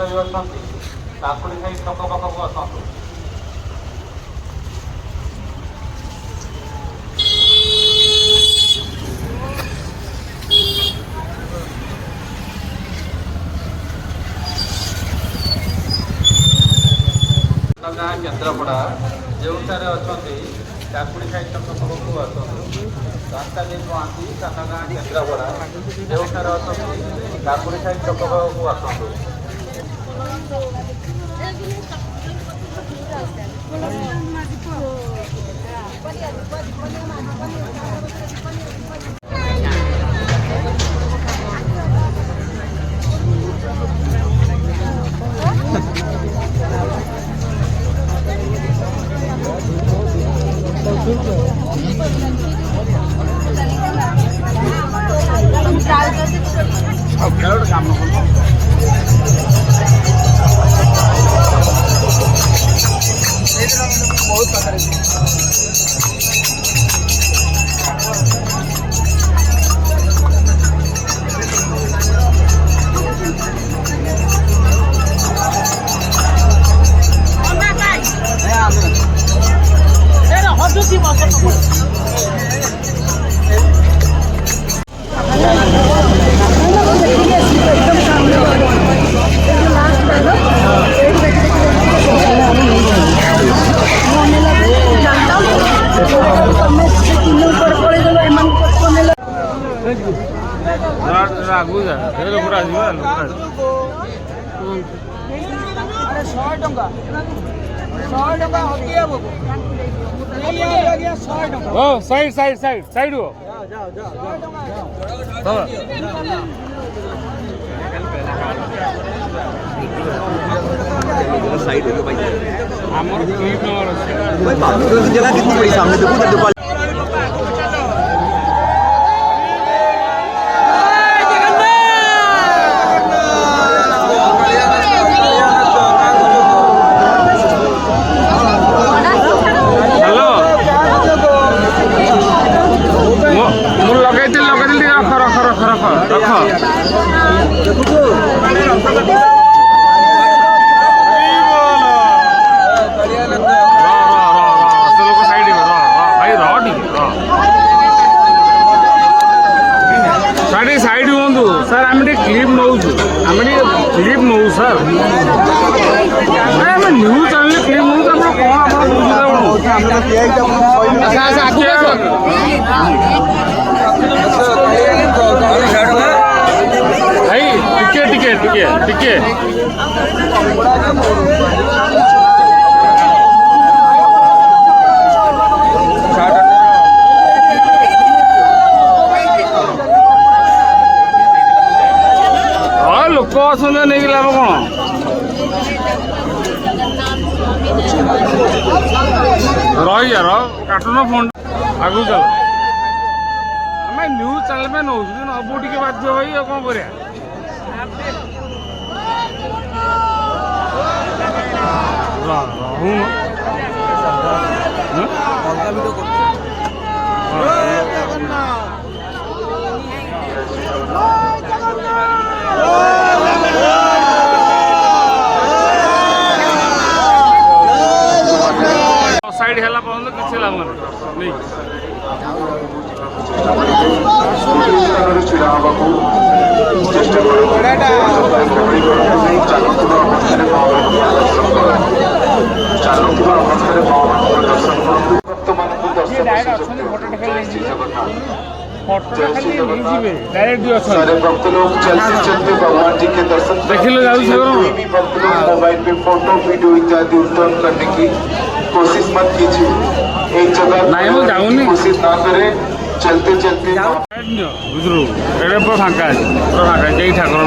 ରହି ଅଛନ୍ତି କାକୁଡ଼ି ଖାଇ ଛକ ପାଖକୁ ଆସନ୍ତୁ। ଗାଁ କେନ୍ଦ୍ରାପଡ଼ା ଯେଉଁଠାରେ ଅଛନ୍ତି କାକୁଡ଼ି ଖାଇ ଛକ ପାଖକୁ ଆସନ୍ତୁ। ରାସ୍ତା ଦେଇ ପହଞ୍ଚି ସାନ ଗାଁ କେନ୍ଦ୍ରାପଡ଼ା ଯେଉଁଠାରେ ଅଛନ୍ତି କାକୁଡ଼ି ଖାଇ ଛକ ପାଖକୁ ଆସନ୍ତୁ। साइड हो साइड है तो भाई हमारे क्लिप में भाई बात तो जगह कितनी बड़ी सामने देखो टिके लोक असुविधा नहीं लाभ कौन रही यार काटुन फोन आगु चल आम न्यूज चैनल में नौ नबू टे बाध्य भाई कौन कर साइड है किसी लाभ नहीं भक्त लोग चलते चलते भगवान जी के दर्शन मोबाइल पे फोटो वीडियो इत्यादि उत्तोलन करने की कोशिश मत कीजिए। एक जगह कोशिश ना करें, चलते चलते फाँका ठाकुर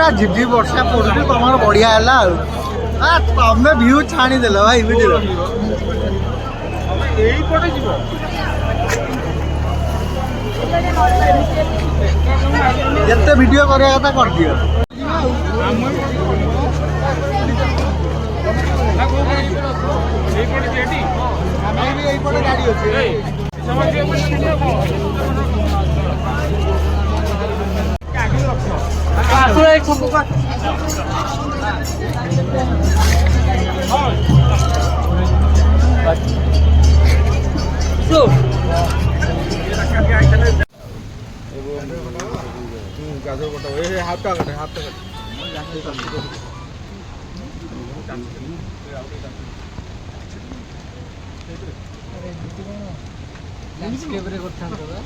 ପୁରା ଝିପ୍ ଝିପ୍ ବର୍ଷା ପଡୁଛି ତମର ବଢିଆ ହେଲା ଆଉ ତମେ ଭିଉ ଛାଣିଦେଲ ଭାଇ ବୁଝିଲ। ଏଇପଟେ ଯିବ ଯେତେ ଭିଡିଓ କରିବା କଥା କରିଦିଅ। ଏଇପଟେ ଯେଠି ଆମେ ବି ଏଇପଟେ ଗାଡି ଅଛି। গাজর কটা এই হাফটা কাটে ল্যান্ডস্কেপরে করতে হবে।